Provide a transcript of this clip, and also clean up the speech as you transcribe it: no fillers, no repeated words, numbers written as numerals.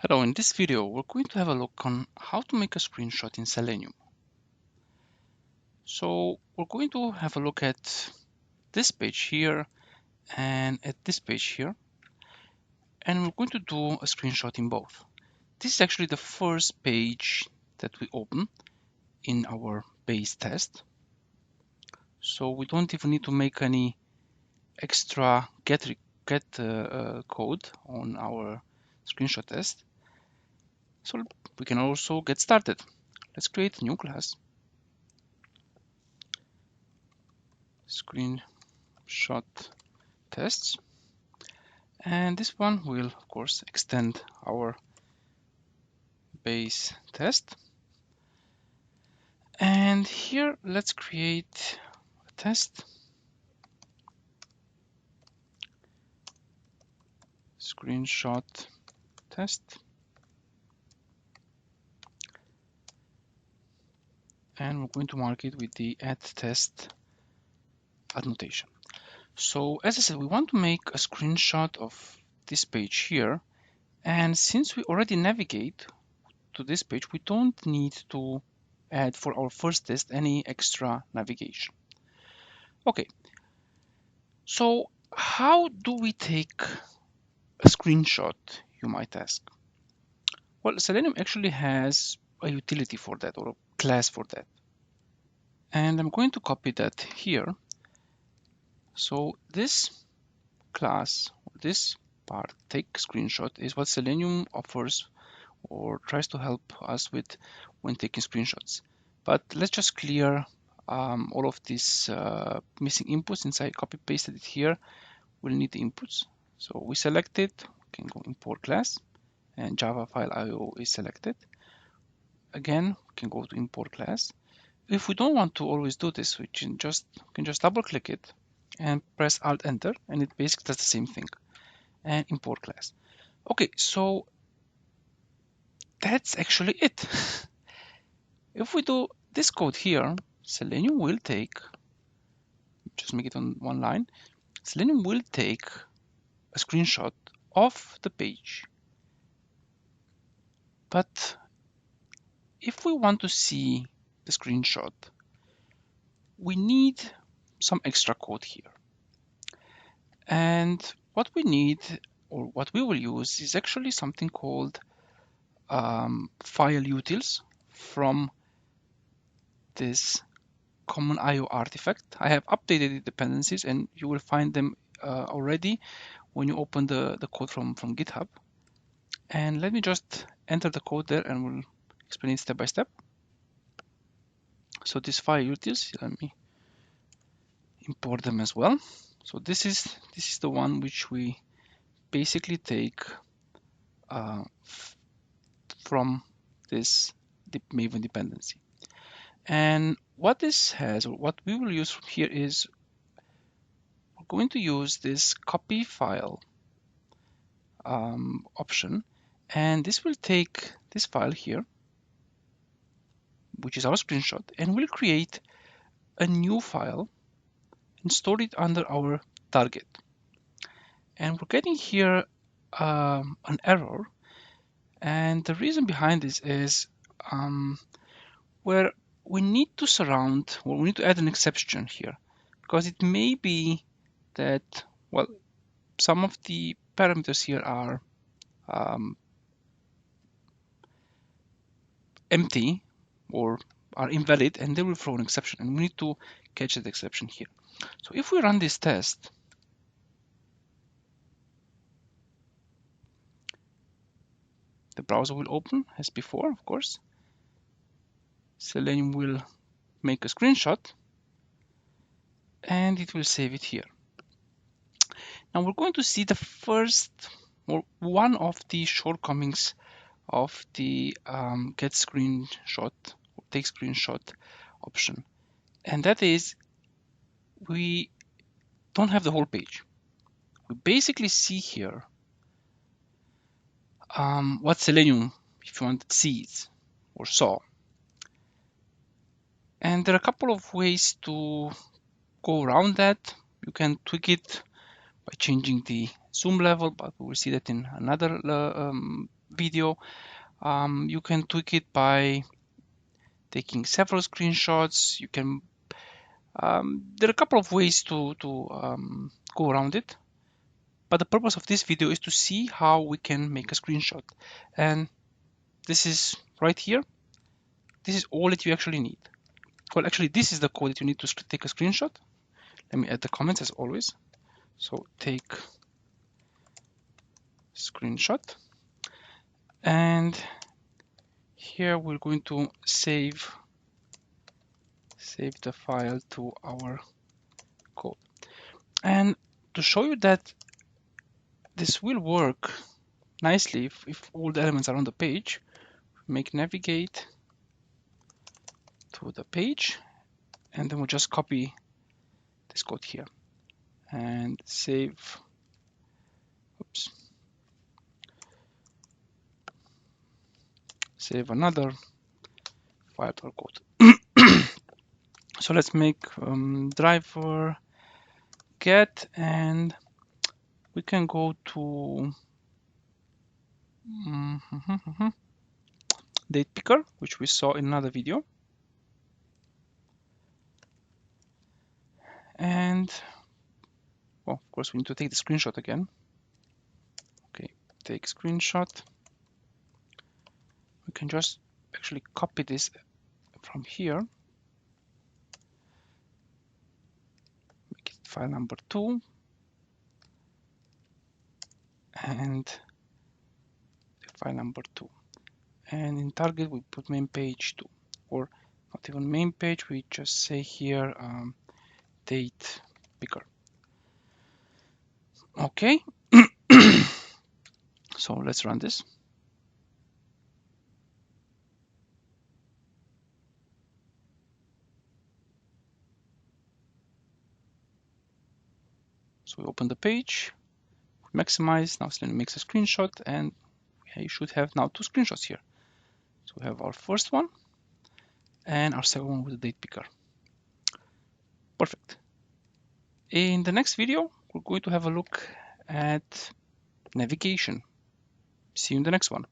Hello, in this video we're going to have a look on how to make a screenshot in Selenium. So we're going to have a look at this page here and at this page here, and we're going to do a screenshot in both. This is actually the first page that we open in our base test, so we don't even need to make any extra get code on our screenshot test. So we can also get started. Let's create a new class, screenshot tests, and this one will of course extend our base test. And here let's create a test, screenshot test, and we're going to mark it with the add test annotation. So as I said, we want to make a screenshot of this page here, and since we already navigate to this page, we don't need to add for our first test any extra navigation. Okay, so how do we take a screenshot, you might ask? Well, Selenium actually has a utility for that, or a class for that. And I'm going to copy that here. So this class, this part, take screenshot, is what Selenium offers or tries to help us with when taking screenshots. But let's just clear all of these missing inputs. Since I copy pasted it here, we'll need the inputs. So we select it, we can go import class, and Java file IO is selected. Again, we can go to import class. If we don't want to always do this, we can just double click it and press Alt Enter, and it basically does the same thing, and import class. Okay, so that's actually it. If we do this code here, Selenium will take, just make it on one line, Selenium will take a screenshot of the page. But if we want to see the screenshot, we need some extra code here. And what we need, or what we will use, is actually something called file utils from this common IO artifact. I have updated the dependencies, and you will find them already when you open the code from GitHub. And let me just enter the code there, and we'll explain it step by step. So these file utils, let me import them as well. So this is the one which we basically take from this Maven dependency. And what this has, or what we will use from here, is we're going to use this copy file option, and this will take this file here, which is our screenshot, and we'll create a new file and store it under our target. And we're getting here an error, and the reason behind this is where we need to surround, or we need to add an exception here, because it may be that, well, some of the parameters here are empty or are invalid, and they will throw an exception, and we need to catch that exception here. So if we run this test, the browser will open as before, of course. Selenium will make a screenshot, and it will save it here. Now we're going to see the first, or one of the shortcomings of the get screenshot or take screenshot option, and that is we don't have the whole page. We basically see here what Selenium, if you want, sees or saw. And there are a couple of ways to go around that. You can tweak it by changing the zoom level, but we will see that in another video, you can tweak it by taking several screenshots. You can there are a couple of ways to go around it, but the purpose of this video is to see how we can make a screenshot. And this is right here. This is all that you actually need. Well, actually, this is the code that you need to take a screenshot. Let me add the comments as always. So take screenshot, and here we're going to save the file to our code. And to show you that this will work nicely if all the elements are on the page, make navigate to the page, and then we'll just copy this code here and save. Oops. Save another file to our code. So let's make driver get, and we can go to date picker, which we saw in another video. And well, of course, we need to take the screenshot again. Okay, take screenshot. We can just actually copy this from here. Make it file number 2. And file number 2. And in target, we put main page 2. Or not even main page, we just say here date picker. Okay. So let's run this. So we open the page, maximize. Now Selenium makes a screenshot, and we should have now 2 screenshots here. So we have our first one and our second one with the date picker. Perfect. In the next video, we're going to have a look at navigation. See you in the next one.